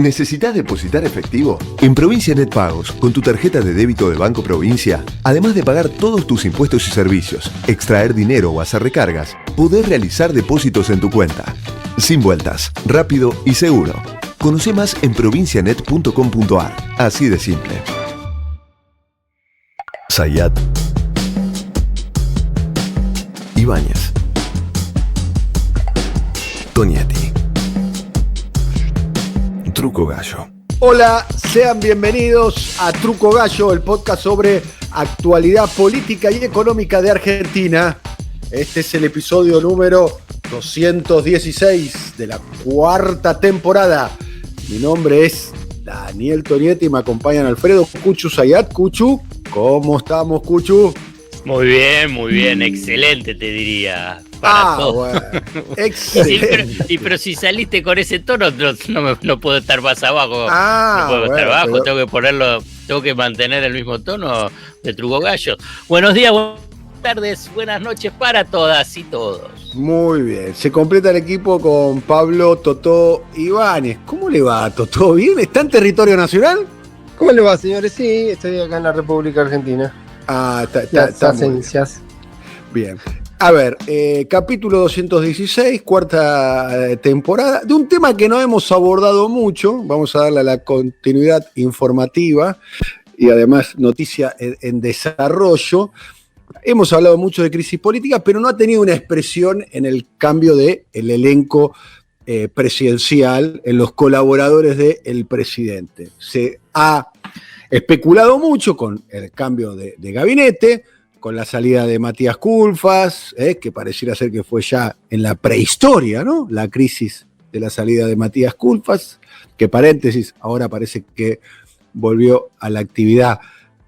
¿Necesitas depositar efectivo? En Provincia Net Pagos, con tu tarjeta de débito de Banco Provincia, además de pagar todos tus impuestos y servicios, extraer dinero o hacer recargas, podés realizar depósitos en tu cuenta. Sin vueltas, rápido y seguro. Conoce más en provincianet.com.ar. Así de simple. Zayat. Ibáñez. Tonietti. Truco Gallo. Hola, sean bienvenidos a Truco Gallo, el podcast sobre actualidad política y económica de Argentina. Este es el episodio número 216 de la cuarta temporada. Mi nombre es Daniel Tonietti y me acompañan Alfredo Cuchu Zayat. Cuchu, ¿cómo estamos, Cuchu? Muy bien, excelente te diría. Bueno, excelente. Pero si saliste con ese tono, no puedo estar más abajo. No puedo estar abajo, pero... tengo que mantener el mismo tono de Truco Gallo. Buenos días, buenas tardes, buenas noches para todas y todos. Muy bien, se completa el equipo con Pablo Totó Ibáñez. ¿Cómo le va, Totó? ¿Bien? ¿Está en territorio nacional? ¿Cómo le va, señores? Sí, estoy acá en la República Argentina. Está bien. A ver, capítulo 216, cuarta temporada, de un tema que no hemos abordado mucho. Vamos a darle a la continuidad informativa y además noticia en desarrollo. Hemos hablado mucho de crisis política, pero no ha tenido una expresión en el cambio del elenco presidencial, en los colaboradores del presidente. Se ha especulado mucho con el cambio de gabinete, con la salida de Matías Culfas, que pareciera ser que fue ya en la prehistoria, ¿no? La crisis de la salida de Matías Culfas, que paréntesis, ahora parece que volvió a la actividad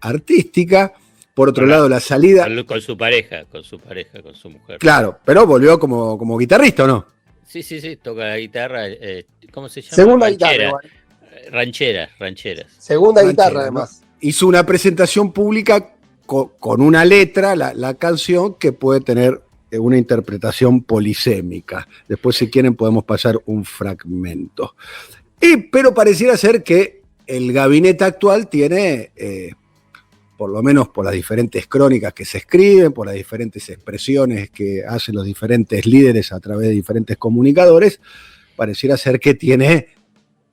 artística. Por otro lado, la salida... Con su pareja, con su mujer. Claro, pero volvió como guitarrista, ¿o no? Sí, toca la guitarra, ¿cómo se llama? Segunda guitarra, igual. Rancheras. Segunda guitarra, además. Hizo una presentación pública con una letra, la canción, que puede tener una interpretación polisémica. Después, si quieren, podemos pasar un fragmento. Pero pareciera ser que el gabinete actual tiene, por lo menos por las diferentes crónicas que se escriben, por las diferentes expresiones que hacen los diferentes líderes a través de diferentes comunicadores, pareciera ser que tiene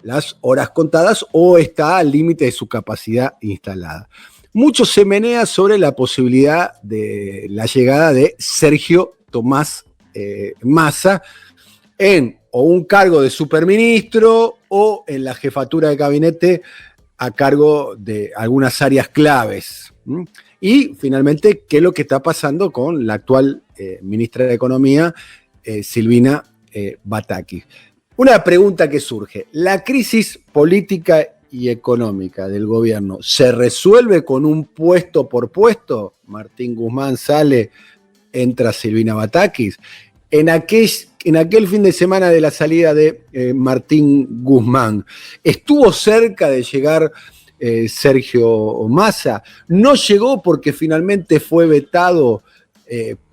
las horas contadas o está al límite de su capacidad instalada. Mucho se menea sobre la posibilidad de la llegada de Sergio Tomás Massa en o un cargo de superministro o en la jefatura de gabinete a cargo de algunas áreas claves. Y finalmente, ¿qué es lo que está pasando con la actual ministra de Economía, Silvina Batakis? Una pregunta que surge: ¿la crisis política y económica del gobierno se resuelve con un puesto por puesto? Martín Guzmán sale, entra Silvina Batakis. En aquel fin de semana de la salida de Martín Guzmán, ¿estuvo cerca de llegar Sergio Massa? No llegó porque finalmente fue vetado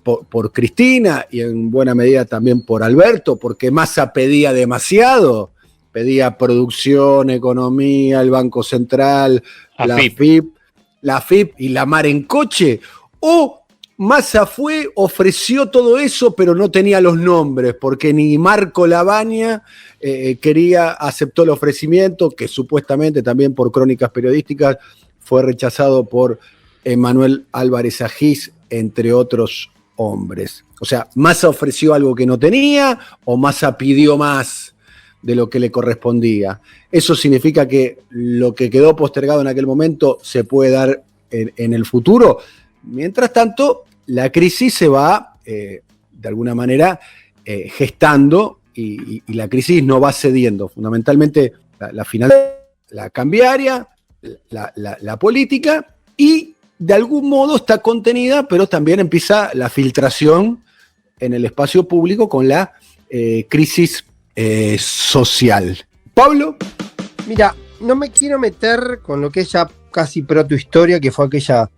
por Cristina y en buena medida también por Alberto, porque Massa pedía demasiado. Pedía producción, economía, el Banco Central, la FIP y la mar en coche. O Massa fue, ofreció todo eso, pero no tenía los nombres, porque ni Marco Lavagna aceptó el ofrecimiento, que supuestamente también por crónicas periodísticas fue rechazado por Manuel Álvarez Agis, entre otros hombres. O sea, Massa ofreció algo que no tenía, o Massa pidió más de lo que le correspondía. Eso significa que lo que quedó postergado en aquel momento se puede dar en el futuro. Mientras tanto, la crisis se va, de alguna manera, gestando y la crisis no va cediendo. Fundamentalmente, la cambiaria, la política, y de algún modo está contenida, pero también empieza la filtración en el espacio público con la crisis social. Pablo. Mira, no me quiero meter con lo que es ya casi protohistoria, que fue aquella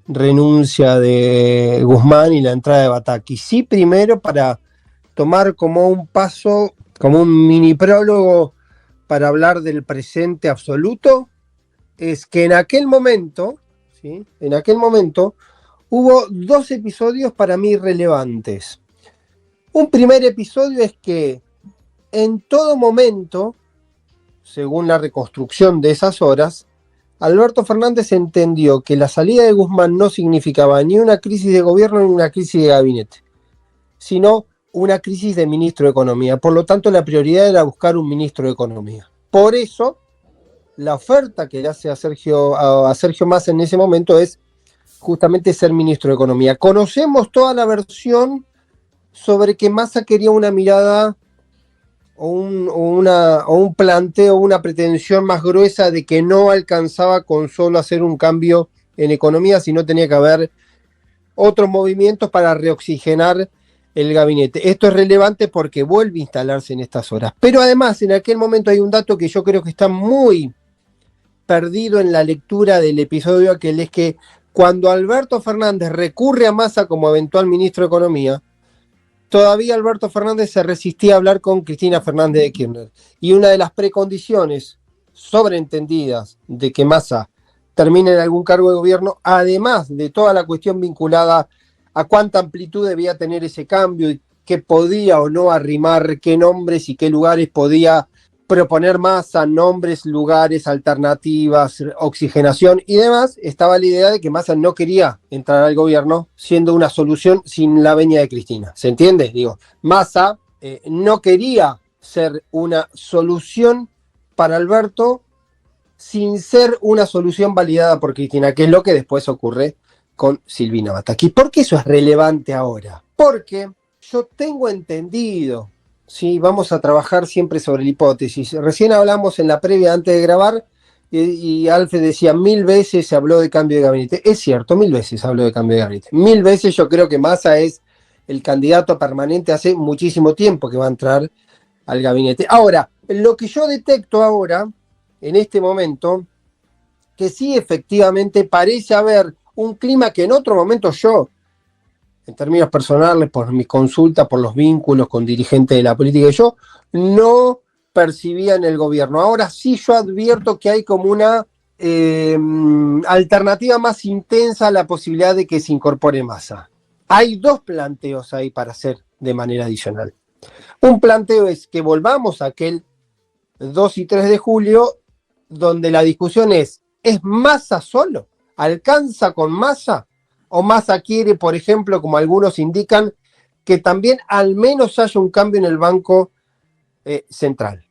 renuncia de Guzmán y la entrada de Batakis. Sí, primero para tomar como un paso, como un mini prólogo para hablar del presente absoluto es que en aquel momento, ¿sí? En aquel momento hubo 2 episodios para mí relevantes. Un primer episodio es que en todo momento, según la reconstrucción de esas horas, Alberto Fernández entendió que la salida de Guzmán no significaba ni una crisis de gobierno ni una crisis de gabinete, sino una crisis de ministro de Economía. Por lo tanto, la prioridad era buscar un ministro de Economía. Por eso, la oferta que le hace a Sergio Massa en ese momento es justamente ser ministro de Economía. Conocemos toda la versión sobre que Massa quería una mirada o un planteo, una pretensión más gruesa de que no alcanzaba con solo hacer un cambio en economía, sino tenía que haber otros movimientos para reoxigenar el gabinete. Esto es relevante porque vuelve a instalarse en estas horas. Pero además, en aquel momento hay un dato que yo creo que está muy perdido en la lectura del episodio aquel, es que cuando Alberto Fernández recurre a Massa como eventual ministro de Economía, todavía Alberto Fernández se resistía a hablar con Cristina Fernández de Kirchner. Y una de las precondiciones sobreentendidas de que Massa termine en algún cargo de gobierno, además de toda la cuestión vinculada a cuánta amplitud debía tener ese cambio y qué podía o no arrimar, qué nombres y qué lugares podía proponer Massa, nombres, lugares, alternativas, oxigenación y demás, estaba la idea de que Massa no quería entrar al gobierno siendo una solución sin la venia de Cristina. ¿Se entiende? Digo, Massa no quería ser una solución para Alberto sin ser una solución validada por Cristina, que es lo que después ocurre con Silvina Batakis. ¿Por qué eso es relevante ahora? Porque yo tengo entendido, sí, vamos a trabajar siempre sobre la hipótesis. Recién hablamos en la previa antes de grabar y Alfred decía 1000 veces se habló de cambio de gabinete. Es cierto, 1000 veces se habló de cambio de gabinete. 1000 veces yo creo que Massa es el candidato permanente hace muchísimo tiempo que va a entrar al gabinete. Ahora, lo que yo detecto ahora, en este momento, que sí efectivamente parece haber un clima que en otro momento yo, en términos personales, por mi consulta, por los vínculos con dirigentes de la política, yo no percibía en el gobierno. Ahora sí yo advierto que hay como una alternativa más intensa a la posibilidad de que se incorpore Massa. Hay 2 planteos ahí para hacer de manera adicional. Un planteo es que volvamos a aquel 2 y 3 de julio, donde la discusión ¿es Massa solo? ¿Alcanza con Massa? ¿O Massa quiere, por ejemplo, como algunos indican, que también al menos haya un cambio en el Banco Central?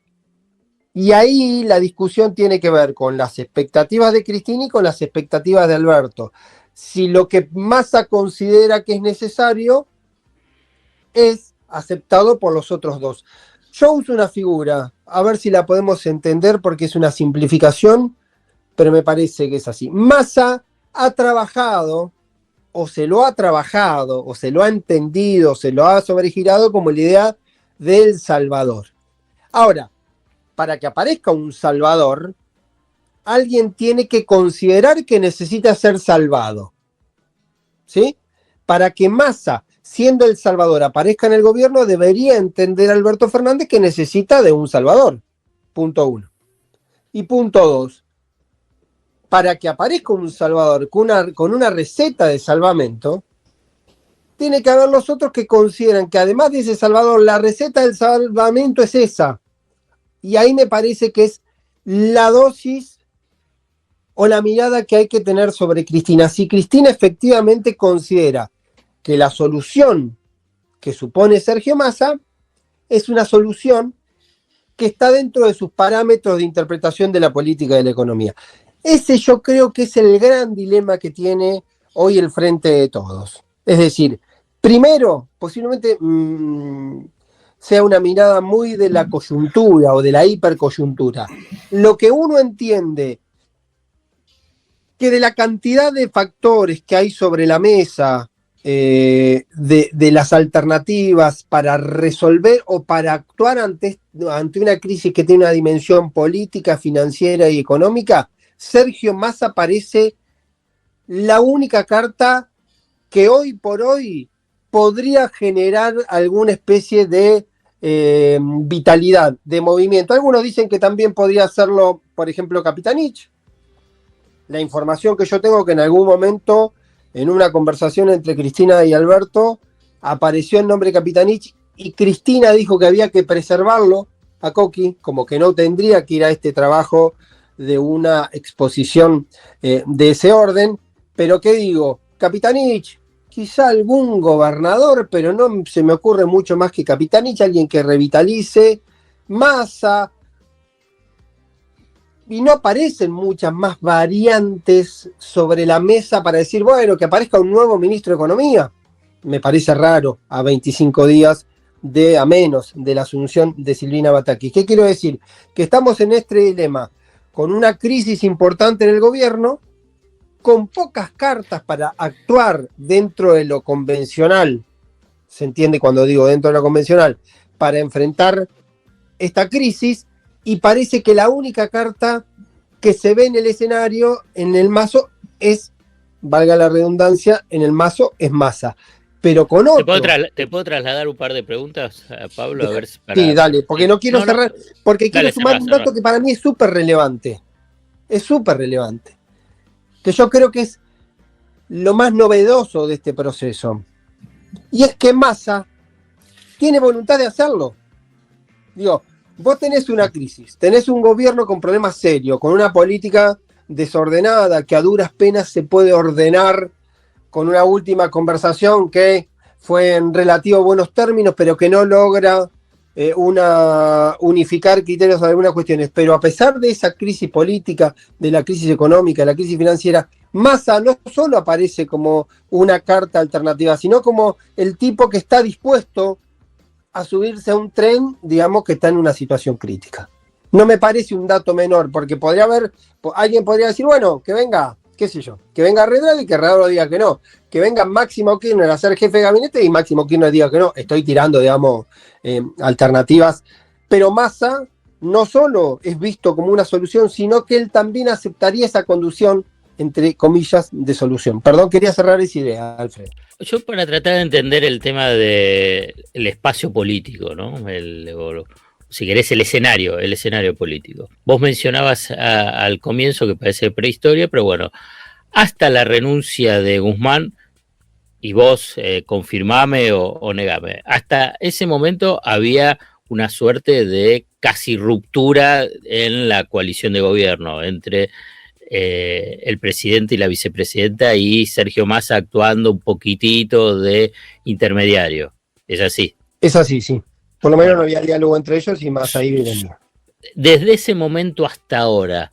Y ahí la discusión tiene que ver con las expectativas de Cristina y con las expectativas de Alberto. Si lo que Massa considera que es necesario es aceptado por los otros dos. Yo uso una figura, a ver si la podemos entender porque es una simplificación, pero me parece que es así. Massa ha trabajado, o se lo ha entendido, se lo ha sobregirado como la idea del Salvador. Ahora, para que aparezca un Salvador, alguien tiene que considerar que necesita ser salvado. ¿Sí? Para que Massa, siendo el Salvador, aparezca en el gobierno, debería entender Alberto Fernández que necesita de un Salvador. Punto 1. Y punto 2. Para que aparezca un Salvador con una receta de salvamento, tiene que haber los otros que consideran que además de ese Salvador, la receta del salvamento es esa. Y ahí me parece que es la dosis o la mirada que hay que tener sobre Cristina. Si Cristina efectivamente considera que la solución que supone Sergio Massa es una solución que está dentro de sus parámetros de interpretación de la política y de la economía. Ese yo creo que es el gran dilema que tiene hoy el Frente de Todos. Es decir, primero, posiblemente sea una mirada muy de la coyuntura o de la hipercoyuntura. Lo que uno entiende que de la cantidad de factores que hay sobre la mesa, de las alternativas para resolver o para actuar ante una crisis que tiene una dimensión política, financiera y económica, Sergio Massa parece la única carta que hoy por hoy podría generar alguna especie de vitalidad de movimiento. Algunos dicen que también podría hacerlo, por ejemplo, Capitanich. La información que yo tengo que en algún momento, en una conversación entre Cristina y Alberto, apareció el nombre Capitanich y Cristina dijo que había que preservarlo a Coqui, como que no tendría que ir a este trabajo de una exposición de ese orden. Pero ¿qué digo? Capitanich, quizá algún gobernador, pero no se me ocurre mucho más que Capitanich, alguien que revitalice, Massa, y no aparecen muchas más variantes sobre la mesa para decir, bueno, que aparezca un nuevo ministro de Economía. Me parece raro a 25 días a menos de la asunción de Silvina Batakis. ¿Qué quiero decir? Que estamos en este dilema, con una crisis importante en el gobierno, con pocas cartas para actuar dentro de lo convencional, se entiende cuando digo dentro de lo convencional, para enfrentar esta crisis, y parece que la única carta que se ve en el escenario, en el mazo, es, valga la redundancia, en el mazo es Massa. Pero con otro... ¿Te puedo trasladar un par de preguntas a Pablo? A ver si Sí, dale, porque no quiero cerrar, porque quiero sumar un dato que para mí es súper relevante. Es súper relevante. Que yo creo que es lo más novedoso de este proceso. Y es que Massa tiene voluntad de hacerlo. Digo, vos tenés una crisis, tenés un gobierno con problemas serios, con una política desordenada que a duras penas se puede ordenar con una última conversación que fue en relativo buenos términos, pero que no logra unificar criterios sobre algunas cuestiones. Pero a pesar de esa crisis política, de la crisis económica, de la crisis financiera, Massa no solo aparece como una carta alternativa, sino como el tipo que está dispuesto a subirse a un tren, digamos, que está en una situación crítica. No me parece un dato menor, porque alguien podría decir, bueno, que venga, qué sé yo, que venga Redrado y que Redrado diga que no, que venga Máximo Kirchner a ser jefe de gabinete y Máximo Kirchner diga que no. Estoy tirando, digamos, alternativas, pero Massa no solo es visto como una solución, sino que él también aceptaría esa conducción, entre comillas, de solución. Perdón, quería cerrar esa idea, Alfredo. Yo para tratar de entender el tema del espacio político, ¿no? Si querés, el escenario político. Vos mencionabas al comienzo que parece prehistoria, pero bueno, hasta la renuncia de Guzmán, y vos confirmame o negame, hasta ese momento había una suerte de casi ruptura en la coalición de gobierno entre el presidente y la vicepresidenta y Sergio Massa actuando un poquitito de intermediario. ¿Es así? Es así, sí. Por lo menos no había diálogo entre ellos y Massa ahí venía. Desde ese momento hasta ahora,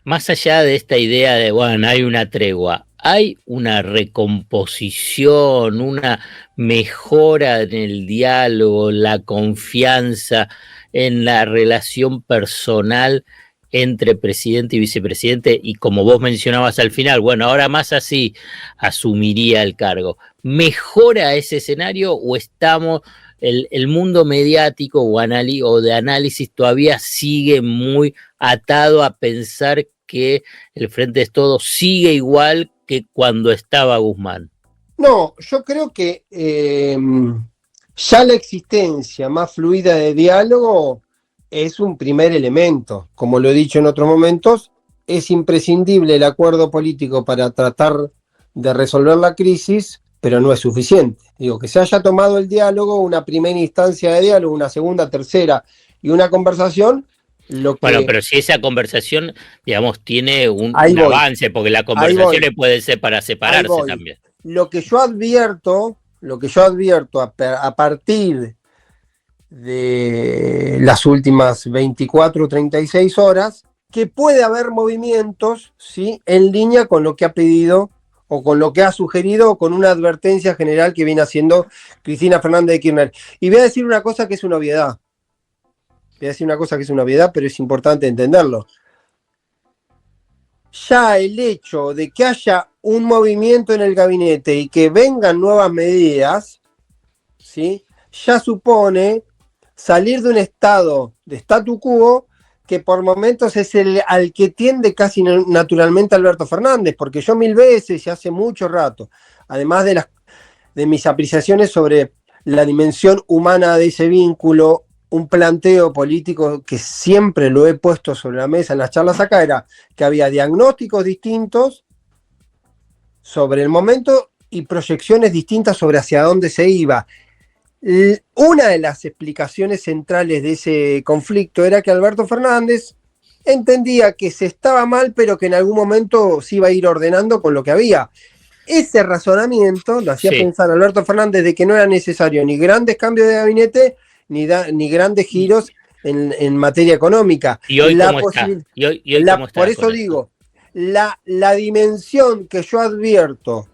más allá de esta idea de, bueno, hay una tregua, ¿hay una recomposición, una mejora en el diálogo, la confianza en la relación personal entre presidente y vicepresidente? Y como vos mencionabas al final, bueno, ahora Massa sí asumiría el cargo. ¿Mejora ese escenario o estamos, el mundo mediático o de análisis todavía sigue muy atado a pensar que el Frente de Todos sigue igual que cuando estaba Guzmán? No, yo creo que ya la existencia más fluida de diálogo es un primer elemento. Como lo he dicho en otros momentos, es imprescindible el acuerdo político para tratar de resolver la crisis, pero no es suficiente. Digo, que se haya tomado el diálogo, una primera instancia de diálogo, una segunda, tercera y una conversación. Bueno, pero si esa conversación, digamos, tiene un avance, porque la conversación puede ser para separarse también. Lo que yo advierto a partir de las últimas 24 o 36 horas, que puede haber movimientos, ¿sí?, en línea con lo que ha pedido o con lo que ha sugerido o con una advertencia general que viene haciendo Cristina Fernández de Kirchner. Y voy a decir una cosa que es una obviedad. Pero es importante entenderlo. Ya el hecho de que haya un movimiento en el gabinete y que vengan nuevas medidas, ¿sí?, ya supone salir de un estado de statu quo que por momentos es al que tiende casi naturalmente Alberto Fernández, porque yo 1000 veces y hace mucho rato, además de mis apreciaciones sobre la dimensión humana de ese vínculo, un planteo político que siempre lo he puesto sobre la mesa en las charlas acá, era que había diagnósticos distintos sobre el momento y proyecciones distintas sobre hacia dónde se iba. Una de las explicaciones centrales de ese conflicto era que Alberto Fernández entendía que se estaba mal, pero que en algún momento se iba a ir ordenando con lo que había. Ese razonamiento lo hacía pensar a Alberto Fernández de que no era necesario ni grandes cambios de gabinete, ni grandes giros en materia económica. ¿Y hoy cómo está? ¿Cómo está por eso digo, la dimensión que yo advierto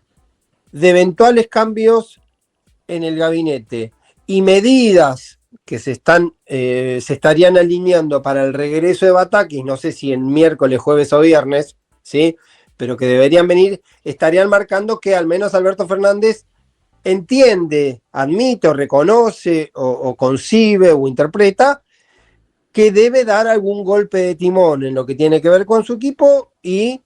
de eventuales cambios en el gabinete y medidas que se estarían alineando para el regreso de Batakis, no sé si en miércoles, jueves o viernes, ¿sí?, pero que deberían venir, estarían marcando que al menos Alberto Fernández entiende, admite o reconoce o concibe o interpreta que debe dar algún golpe de timón en lo que tiene que ver con su equipo y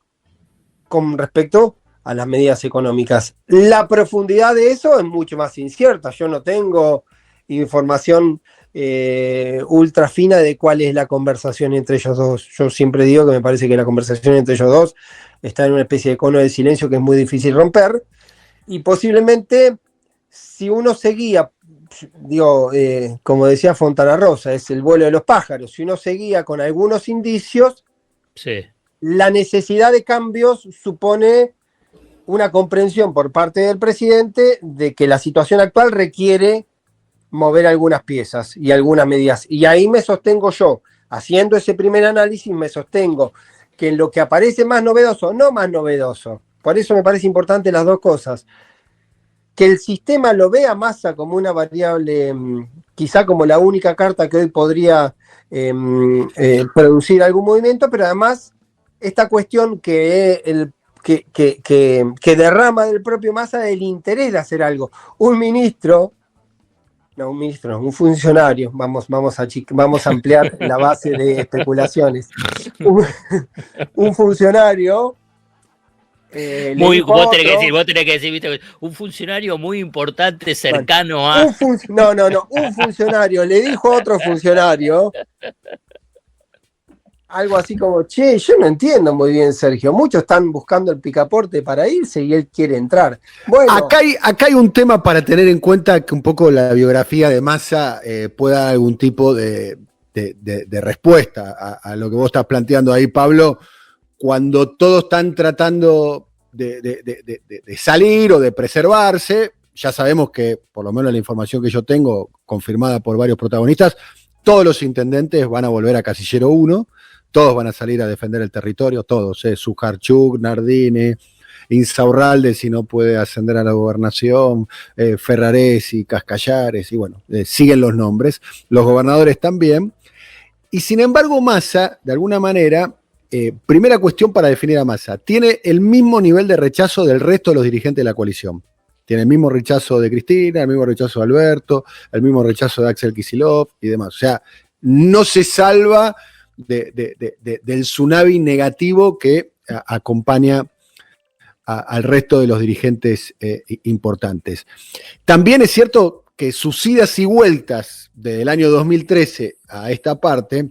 con respecto a las medidas económicas. La profundidad de eso es mucho más incierta. Yo no tengo información ultra fina de cuál es la conversación entre ellos dos. Yo siempre digo que me parece que la conversación entre ellos dos está en una especie de cono de silencio que es muy difícil romper, y posiblemente si uno seguía, digo, como decía Fontana Rosa, es el vuelo de los pájaros, si uno seguía con algunos indicios, la necesidad de cambios supone una comprensión por parte del presidente de que la situación actual requiere mover algunas piezas y algunas medidas. Y ahí me sostengo yo, haciendo ese primer análisis, me sostengo que en lo que aparece más novedoso, no más novedoso, por eso me parece importante las dos cosas, que el sistema lo vea Massa como una variable, quizá como la única carta que hoy podría producir algún movimiento, pero además esta cuestión que derrama del propio Massa el interés de hacer algo. Un funcionario, vamos a ampliar la base de especulaciones. Un funcionario. Vos tenés que decir, ¿viste? Un funcionario muy importante, cercano a. Un funcionario le dijo a otro funcionario algo así como: che, yo no entiendo muy bien, Sergio. Muchos están buscando el picaporte para irse y él quiere entrar. Bueno, acá hay un tema para tener en cuenta, que un poco la biografía de Massa pueda dar algún tipo de respuesta a lo que vos estás planteando ahí, Pablo. Cuando todos están tratando de salir o de preservarse, ya sabemos que, por lo menos la información que yo tengo, confirmada por varios protagonistas, todos los intendentes van a volver a Casillero 1, todos van a salir a defender el territorio, todos, Sujarchuk, Nardini, Insaurralde, si no puede ascender a la gobernación, Ferraresi, Cascallares, y bueno, siguen los nombres, los gobernadores también, y sin embargo Massa, de alguna manera, primera cuestión para definir a Massa, tiene el mismo nivel de rechazo del resto de los dirigentes de la coalición. Tiene el mismo rechazo de Cristina, el mismo rechazo de Alberto, el mismo rechazo de Axel Kicillof y demás. O sea, no se salva del tsunami negativo que acompaña al resto de los dirigentes importantes. También es cierto que sus idas y vueltas desde el año 2013 a esta parte,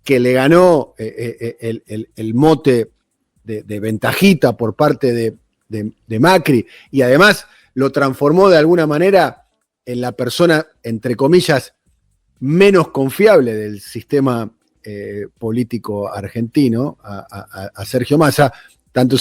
que le ganó el mote de ventajita por parte de Macri, y además lo transformó de alguna manera en la persona, entre comillas, menos confiable del sistema político argentino, a Sergio Massa, tanto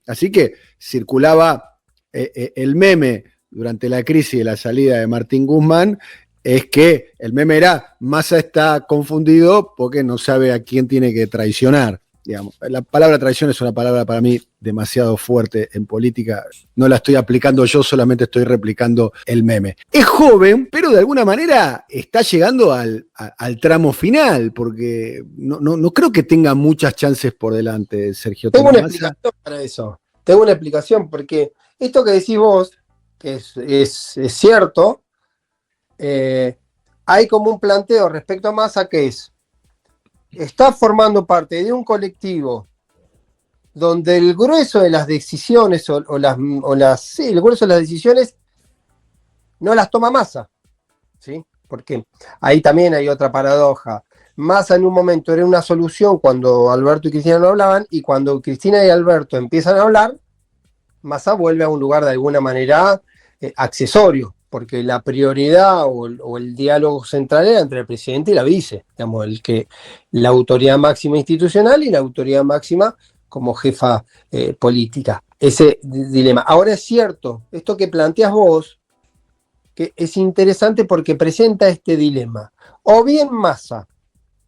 así que circulaba el meme durante la crisis de la salida de Martín Guzmán, es que el meme era: Massa está confundido porque no sabe a quién tiene que traicionar. Digamos, la palabra traición es una palabra para mí demasiado fuerte en política. No la estoy aplicando yo, solamente estoy replicando el meme. Es joven, pero de alguna manera está llegando al tramo final, porque no creo que tenga muchas chances por delante, Sergio. Tengo una explicación para eso. Tengo una explicación, porque esto que decís vos, que es cierto, hay como un planteo respecto a Massa que está formando parte de un colectivo donde el grueso de las decisiones el grueso de las decisiones no las toma Massa. ¿sí? Porque ahí también hay otra paradoja. Massa en un momento era una solución cuando Alberto y Cristina no hablaban, y cuando Cristina y Alberto empiezan a hablar, Massa vuelve a un lugar de alguna manera accesorio, porque la prioridad o el diálogo central era entre el presidente y la vice, digamos, la autoridad máxima institucional y la autoridad máxima como jefa política. Ese dilema. Ahora es cierto, esto que planteas vos, que es interesante porque presenta este dilema. O bien Massa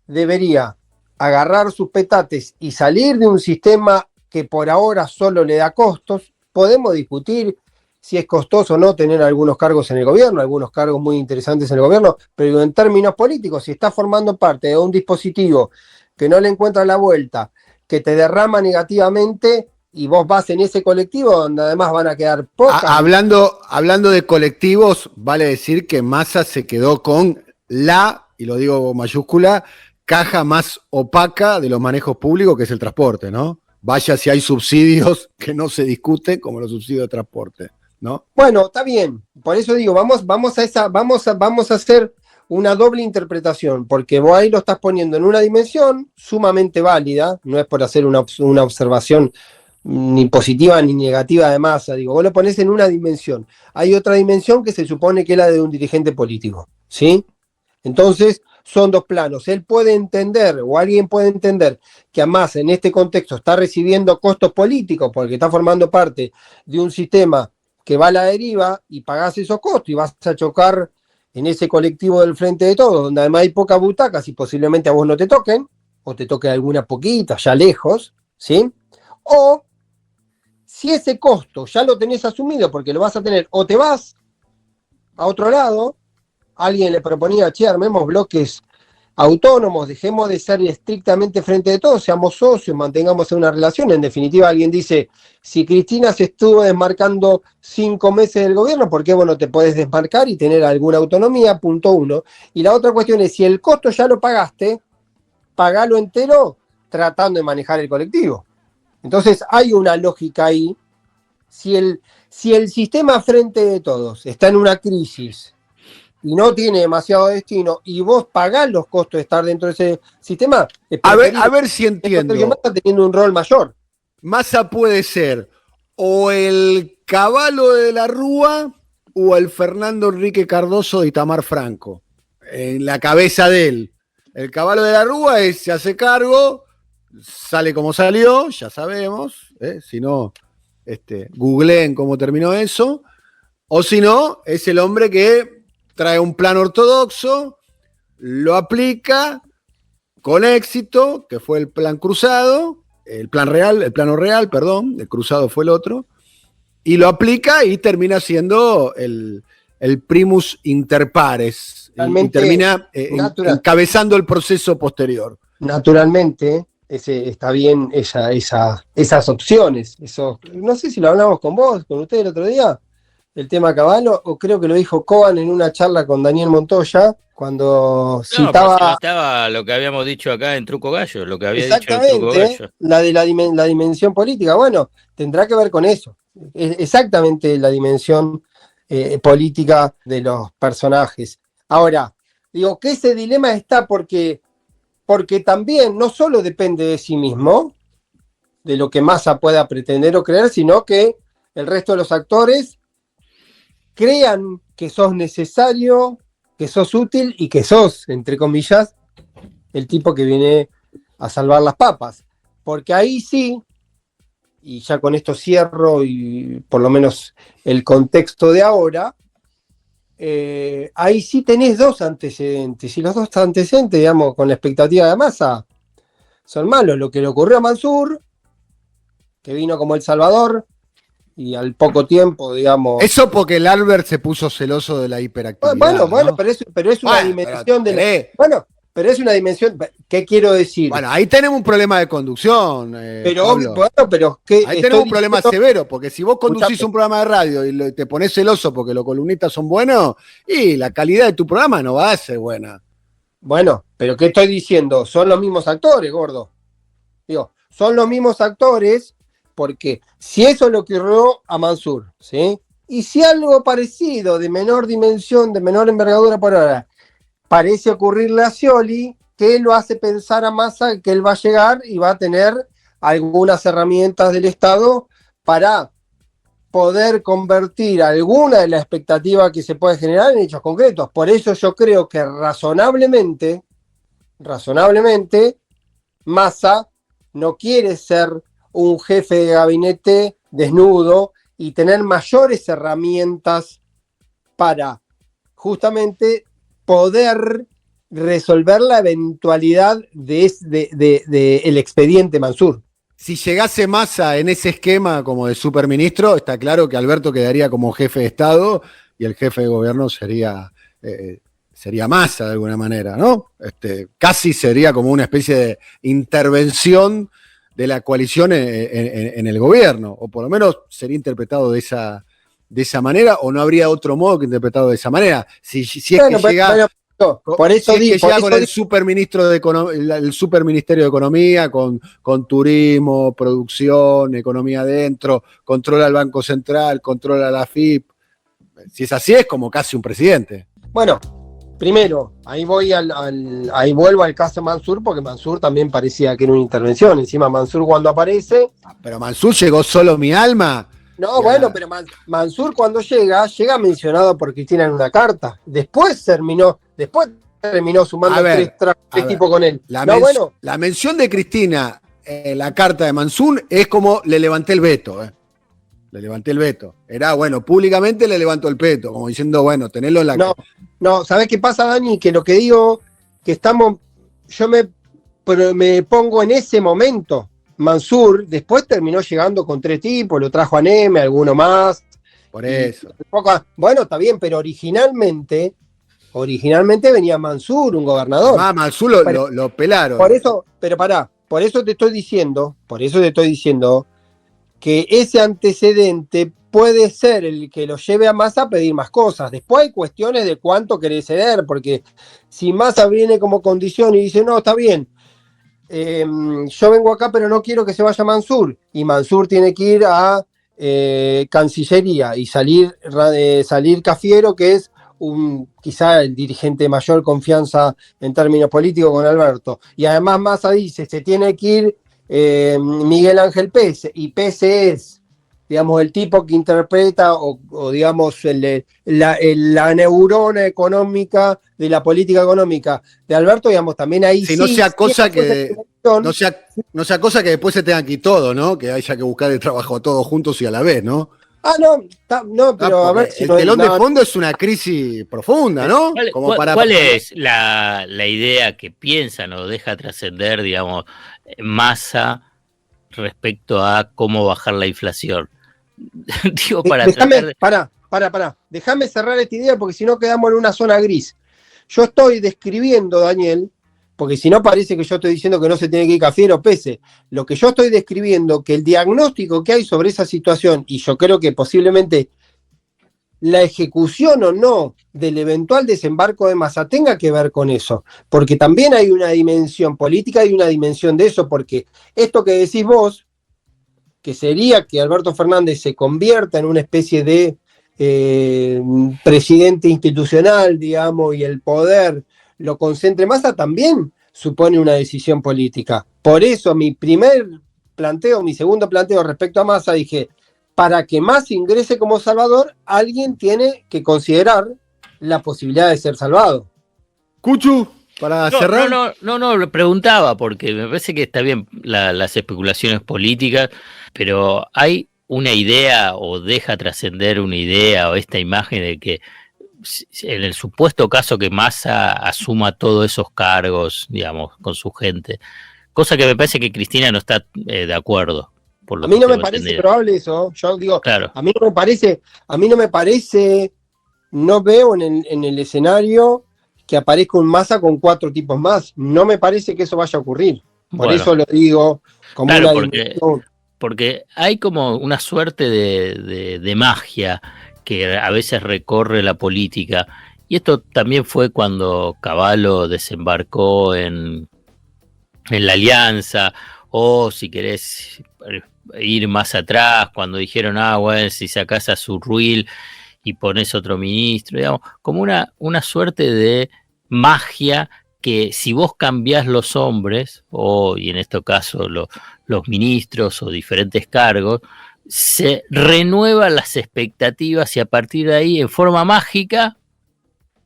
debería agarrar sus petates y salir de un sistema que por ahora solo le da costos. Podemos discutir si es costoso o no tener algunos cargos en el gobierno, algunos cargos muy interesantes en el gobierno, pero en términos políticos, si está formando parte de un dispositivo que no le encuentra la vuelta, que te derrama negativamente, y vos vas en ese colectivo donde además van a quedar pocas. Hablando de colectivos, vale decir que Massa se quedó con y lo digo mayúscula, caja más opaca de los manejos públicos, que es el transporte, ¿no? Vaya si hay subsidios que no se discuten, como los subsidios de transporte, ¿no? Bueno, está bien. Por eso digo, vamos a hacer una doble interpretación, porque vos ahí lo estás poniendo en una dimensión sumamente válida, no es por hacer una observación ni positiva ni negativa de Massa, digo, vos lo ponés en una dimensión. Hay otra dimensión que se supone que es la de un dirigente político, ¿sí? Entonces, son dos planos. Él puede entender, o alguien puede entender, que además en este contexto está recibiendo costos políticos porque está formando parte de un sistema que va a la deriva, y pagás esos costos y vas a chocar en ese colectivo del Frente de Todos, donde además hay pocas butacas y posiblemente a vos no te toquen, o te toque alguna poquita, ya lejos, ¿sí? O si ese costo ya lo tenés asumido porque lo vas a tener, o te vas a otro lado. Alguien le proponía, che, armemos bloques autónomos, dejemos de ser estrictamente Frente de Todos, seamos socios, mantengamos una relación. En definitiva, alguien dice, si Cristina se estuvo desmarcando 5 meses del gobierno, ¿por qué vos no te podés desmarcar y tener alguna autonomía? Punto uno. Y la otra cuestión es, si el costo ya lo pagaste, pagalo entero tratando de manejar el colectivo. Entonces hay una lógica ahí. Si el sistema Frente de Todos está en una crisis y no tiene demasiado destino, y vos pagás los costos de estar dentro de ese sistema, a ver si entiendo. Porque Massa está teniendo un rol mayor. Massa puede ser o el Cavallo de la Rúa o el Fernando Enrique Cardoso de Itamar Franco. En la cabeza de él. El Cavallo de la Rúa se hace cargo, sale como salió, ya sabemos. Si no, googleen cómo terminó eso. O si no, es el hombre que trae un plan ortodoxo, lo aplica con éxito, que fue el plan cruzado, el plano real, perdón, el cruzado fue el otro, y lo aplica y termina siendo el primus inter pares, y termina encabezando el proceso posterior. Naturalmente, está bien esas opciones. No sé si lo hablamos con usted el otro día, el tema Cavallo, o creo que lo dijo Coban en una charla con Daniel Montoya, cuando citaba... Estaba lo que habíamos dicho acá en Truco Gallo, lo que había dicho en Truco Gallo. La dimensión política, bueno, tendrá que ver con eso. Es exactamente la dimensión política de los personajes. Ahora, digo que ese dilema está porque también no solo depende de sí mismo, de lo que Massa pueda pretender o creer, sino que el resto de los actores crean que sos necesario, que sos útil y que sos, entre comillas, el tipo que viene a salvar las papas. Porque ahí sí, y ya con esto cierro y por lo menos el contexto de ahora, ahí sí tenés dos antecedentes, y los dos antecedentes, digamos, con la expectativa de Massa, son malos. Lo que le ocurrió a Mansur, que vino como El Salvador, y al poco tiempo, digamos... Eso porque el Albert se puso celoso de la hiperactividad. Bueno, ¿no? pero es una dimensión de... Pero es una dimensión... ¿Qué quiero decir? Bueno, ahí tenemos un problema de conducción. Pero ahí tenemos un problema severo, porque si vos conducís un programa de radio y te ponés celoso porque los columnistas son buenos, y la calidad de tu programa no va a ser buena. Bueno, pero ¿qué estoy diciendo? Son los mismos actores, gordo. Digo, son los mismos actores... Porque si eso es lo que ocurrió a Mansur, ¿sí? Y si algo parecido, de menor dimensión, de menor envergadura por ahora, parece ocurrirle a Scioli, que lo hace pensar a Massa que él va a llegar y va a tener algunas herramientas del Estado para poder convertir alguna de las expectativas que se puede generar en hechos concretos. Por eso yo creo que razonablemente, Massa no quiere ser un jefe de gabinete desnudo y tener mayores herramientas para justamente poder resolver la eventualidad de el expediente Mansur. Si llegase Massa en ese esquema como de superministro, está claro que Alberto quedaría como jefe de Estado y el jefe de gobierno sería Massa de alguna manera, ¿no? Casi sería como una especie de intervención de la coalición en el gobierno, o por lo menos sería interpretado de esa manera, o no habría otro modo que interpretado de esa manera. Si es que llega... Por eso llega con el superministro el superministerio de Economía, con turismo, producción, economía adentro, controla el Banco Central, controla la AFIP. Si es así, es como casi un presidente. Bueno, primero, ahí vuelvo al caso Mansur, porque Mansur también parecía que era una intervención. Encima Mansur cuando aparece... Pero Mansur llegó solo mi alma. No, bueno, pero Mansur cuando llega mencionado por Cristina en una carta. Después terminó sumando tres tipos con él. La mención de Cristina en la carta de Mansur es como le levanté el veto. Le levanté el veto. Era, bueno, públicamente le levantó el veto, como diciendo, bueno, tenelo en la... No, ¿sabés qué pasa, Dani? Que lo que digo, yo me pongo en ese momento. Mansur después terminó llegando con 3 tipos, lo trajo a Neme, alguno más. Por eso. Bueno, está bien, pero originalmente venía Mansur, un gobernador. Mansur lo pelaron. Por eso te estoy diciendo que ese antecedente puede ser el que lo lleve a Massa a pedir más cosas. Después hay cuestiones de cuánto querés ceder, porque si Massa viene como condición y dice, no, está bien, yo vengo acá pero no quiero que se vaya Mansur, y Mansur tiene que ir a Cancillería y salir Cafiero, que es quizá el dirigente de mayor confianza en términos políticos con Alberto, y además Massa dice, se tiene que ir Miguel Ángel Pese, y Pese es, digamos, el tipo que interpreta o digamos, la neurona económica de la política económica de Alberto, digamos, también ahí si no sea cosa que no sea cosa que después se tengan que ir todo, ¿no? Que haya que buscar el trabajo todos juntos y a la vez, ¿no? Pero a ver si el telón de fondo es una crisis profunda, ¿no? ¿Cuál es la idea que piensan o deja trascender, digamos, Massa respecto a cómo bajar la inflación? Digo, déjame cerrar esta idea, porque si no quedamos en una zona gris. Yo estoy describiendo, Daniel, porque si no parece que yo estoy diciendo que no se tiene que ir Cafiero Pese. Lo que yo estoy describiendo, que el diagnóstico que hay sobre esa situación, y yo creo que posiblemente la ejecución o no del eventual desembarco de Massa tenga que ver con eso, porque también hay una dimensión política y una dimensión de eso, porque esto que decís vos, que sería que Alberto Fernández se convierta en una especie de presidente institucional, digamos, y el poder lo concentre Massa, también supone una decisión política. Por eso mi segundo planteo respecto a Massa, dije, para que Massa ingrese como salvador, alguien tiene que considerar la posibilidad de ser salvado. Cuchu, para cerrar. No, le preguntaba, porque me parece que está bien las especulaciones políticas, pero hay una idea, o deja trascender una idea, o esta imagen de que en el supuesto caso que Massa asuma todos esos cargos, digamos, con su gente, cosa que me parece que Cristina no está de acuerdo. A mí no me parece probable eso. Yo digo, claro. A mí no me parece, no veo en el escenario que aparezca un Massa con 4 tipos más. No me parece que eso vaya a ocurrir. Por eso lo digo como claro, porque hay como una suerte de magia que a veces recorre la política, y esto también fue cuando Cavallo desembarcó en la Alianza, o si querés ir más atrás, cuando dijeron, bueno, si sacás a Zurruil y pones otro ministro, digamos, como una suerte de magia que si vos cambiás los hombres, y en este caso los ministros o diferentes cargos, se renuevan las expectativas y a partir de ahí, en forma mágica,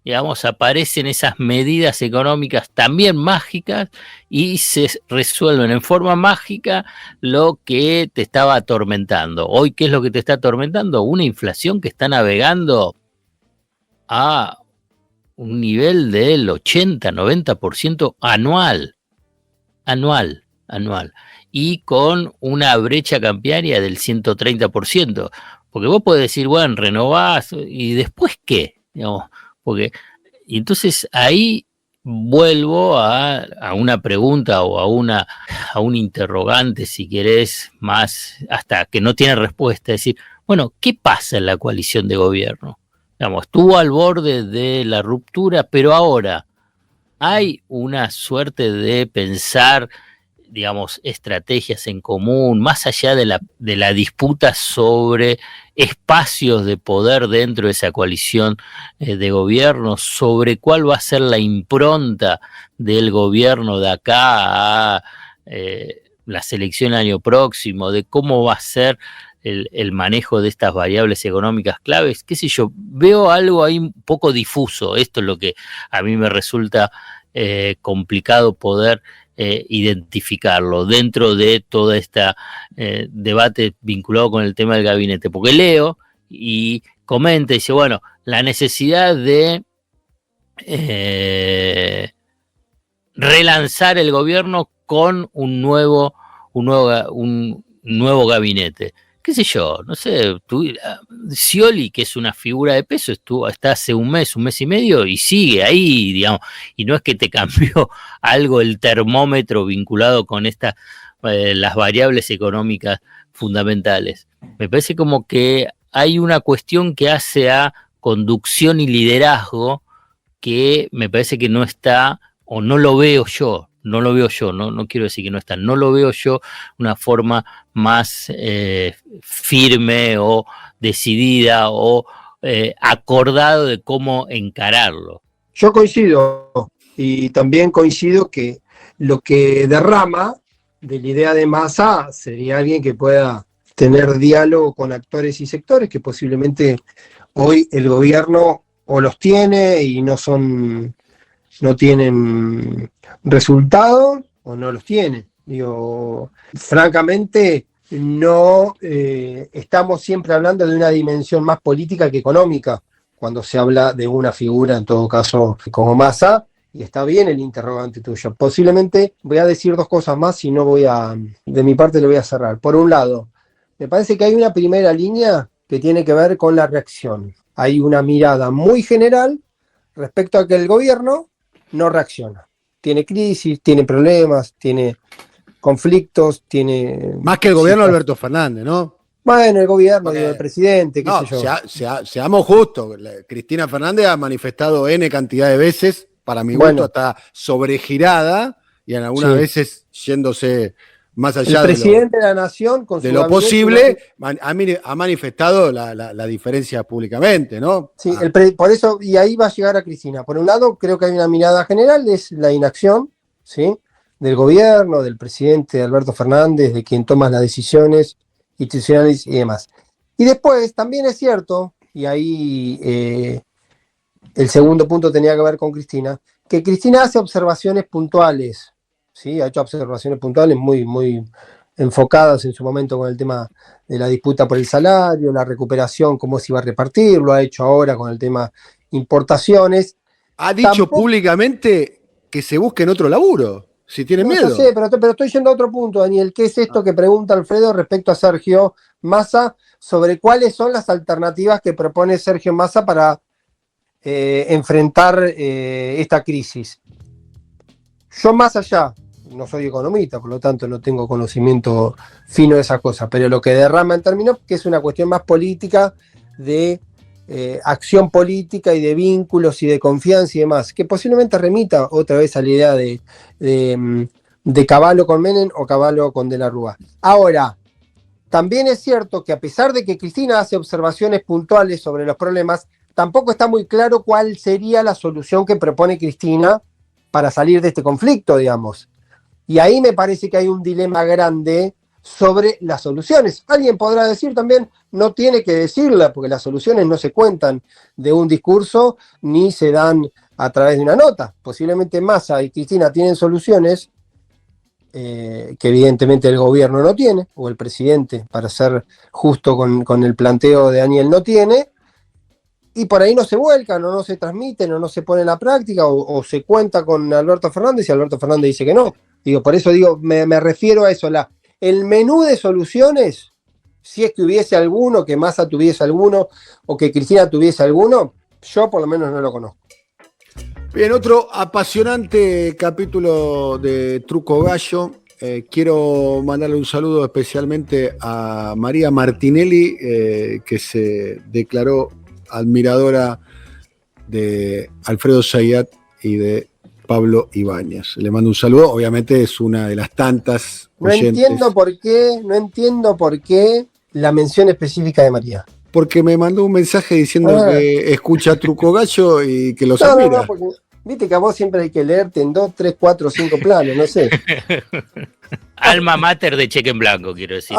digamos, aparecen esas medidas económicas también mágicas y se resuelven en forma mágica lo que te estaba atormentando. Hoy, ¿qué es lo que te está atormentando? Una inflación que está navegando a un nivel del 80-90% anual, y con una brecha cambiaria del 130%, porque vos podés decir, bueno, renovás, y después ¿qué? Digamos, porque, y entonces ahí vuelvo a una pregunta o a un interrogante, si querés, más hasta que no tiene respuesta, es decir, bueno, ¿qué pasa en la coalición de gobierno? Digamos, estuvo al borde de la ruptura, pero ahora hay una suerte de pensar, digamos, estrategias en común, más allá de la disputa sobre espacios de poder dentro de esa coalición de gobierno, sobre cuál va a ser la impronta del gobierno de acá a la selección año próximo, de cómo va a ser el manejo de estas variables económicas claves, qué sé yo, veo algo ahí un poco difuso. Esto es lo que a mí me resulta complicado poder identificarlo dentro de todo este debate vinculado con el tema del gabinete, porque leo y comenta y dice, bueno, la necesidad de relanzar el gobierno con un nuevo gabinete. Qué sé yo, no sé, Scioli, que es una figura de peso, está hace un mes y medio y sigue ahí, digamos, y no es que te cambió algo el termómetro vinculado con las variables económicas fundamentales. Me parece como que hay una cuestión que hace a conducción y liderazgo que me parece que no está, o no lo veo yo, no quiero decir que no está, no lo veo yo una forma más firme o decidida o acordado de cómo encararlo. Yo coincido, y también coincido que lo que derrama de la idea de Massa sería alguien que pueda tener diálogo con actores y sectores que posiblemente hoy el gobierno o los tiene y no tienen resultados o no los tiene. Digo, francamente, no estamos siempre hablando de una dimensión más política que económica cuando se habla de una figura, en todo caso, como Massa, y está bien el interrogante tuyo. Posiblemente voy a decir dos cosas más y de mi parte lo voy a cerrar. Por un lado, me parece que hay una primera línea que tiene que ver con la reacción. Hay una mirada muy general respecto a que el gobierno no reacciona. Tiene crisis, tiene problemas, tiene conflictos, tiene... Más que el gobierno de Alberto Fernández, ¿no? Bueno, el gobierno, digo, el presidente, qué sé yo. Seamos justos. Cristina Fernández ha manifestado N cantidad de veces, para mi gusto, hasta sobregirada, y en algunas veces yéndose más allá el presidente de la nación con de lo posible, ha manifestado la diferencia públicamente, ¿no? Sí, por eso, y ahí va a llegar a Cristina. Por un lado, creo que hay una mirada general, es la inacción, ¿sí?, del gobierno, del presidente Alberto Fernández, de quien toma las decisiones institucionales y demás. Y después, también es cierto, y ahí el segundo punto tenía que ver con Cristina, que Cristina hace observaciones puntuales, ¿sí? Ha hecho observaciones puntuales muy, muy enfocadas en su momento con el tema de la disputa por el salario, la recuperación, cómo se iba a repartir, lo ha hecho ahora con el tema importaciones. Ha dicho públicamente que se busquen otro laburo, si tienen miedo. Yo sé, pero estoy yendo a otro punto, Daniel. ¿Qué es esto que pregunta Alfredo respecto a Sergio Massa sobre cuáles son las alternativas que propone Sergio Massa para enfrentar esta crisis? Yo, más allá, no soy economista, por lo tanto no tengo conocimiento fino de esas cosas, pero lo que derrama en términos que es una cuestión más política, de acción política y de vínculos y de confianza y demás, que posiblemente remita otra vez a la idea de de Cavallo con Menem o Cavallo con De la Rúa. Ahora, también es cierto que a pesar de que Cristina hace observaciones puntuales sobre los problemas, tampoco está muy claro cuál sería la solución que propone Cristina para salir de este conflicto, digamos. Y ahí me parece que hay un dilema grande sobre las soluciones. Alguien podrá decir también, no tiene que decirla, porque las soluciones no se cuentan de un discurso ni se dan a través de una nota. Posiblemente Massa y Cristina tienen soluciones que evidentemente el gobierno no tiene, o el presidente, para ser justo con el planteo de Daniel, no tiene, y por ahí no se vuelcan, o no se transmiten, o no se pone en la práctica, o se cuenta con Alberto Fernández y Alberto Fernández dice que no. Por eso me refiero a eso, el menú de soluciones, si es que hubiese alguno, que Massa tuviese alguno, o que Cristina tuviese alguno, yo por lo menos no lo conozco. Bien, otro apasionante capítulo de Truco Gallo. Quiero mandarle un saludo especialmente a María Martinelli, que se declaró admiradora de Alfredo Zayat y de Pablo Ibáñez. Le mando un saludo, obviamente es una de las tantas oyentes. No entiendo por qué la mención específica de María. Porque me mandó un mensaje diciendo que escucha Truco Gallo y que los admira. No, porque viste que a vos siempre hay que leerte en 2, 3, 4, 5 planos, no sé. Alma mater de Cheque en Blanco, quiero decir.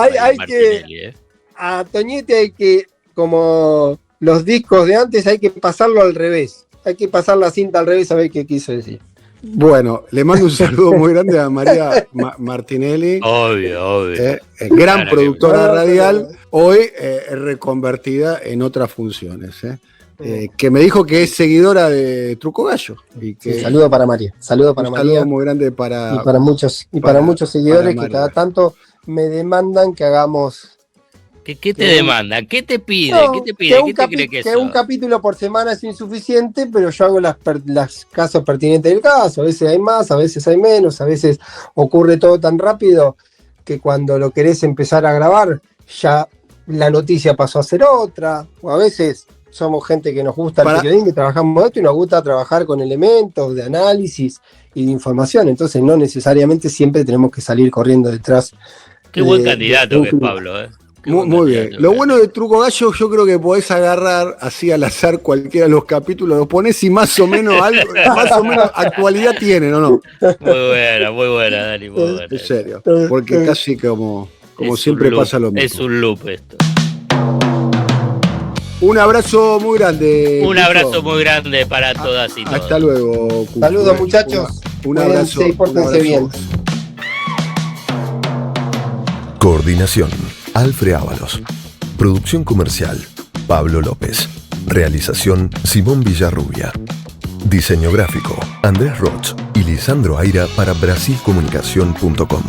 A Toñete hay que, como los discos de antes, hay que pasarlo al revés. Hay que pasar la cinta al revés a ver qué quiso decir. Bueno, le mando un saludo muy grande a María Martinelli. Obvio. Gran claro, productora radial, hoy reconvertida en otras funciones. Que me dijo que es seguidora de Truco Gallo. Y que saludo para María. Saludo muy grande para muchos seguidores que cada tanto me demandan que hagamos. ¿Qué te demandan? ¿Qué te pide? ¿Qué te pide? ¿Qué te cree que es? Que un capítulo por semana es insuficiente, pero yo hago las casos pertinentes del caso. A veces hay más, a veces hay menos, a veces ocurre todo tan rápido que cuando lo querés empezar a grabar, ya la noticia pasó a ser otra. O a veces somos gente que nos gusta el periodismo y trabajamos esto y nos gusta trabajar con elementos de análisis y de información. Entonces no necesariamente siempre tenemos que salir corriendo detrás. Qué buen candidato que es Pablo, Muy bien. Lo bueno de Truco Gallo, yo creo que podés agarrar así al azar cualquiera de los capítulos, lo ponés y más o menos actualidad tienen, ¿o no? Muy buena, Dani, muy buena. En serio, porque casi como siempre pasa lo mismo. Es un loop esto. Un abrazo muy grande. Un abrazo muy grande para todas y todos. Hasta luego. Saludos, muchachos. Un abrazo. Y pórtense bien. Coordinación: Alfred Ábalos. Producción comercial: Pablo López. Realización: Simón Villarrubia. Diseño gráfico: Andrés Roch y Lisandro Aira para Brasilcomunicación.com.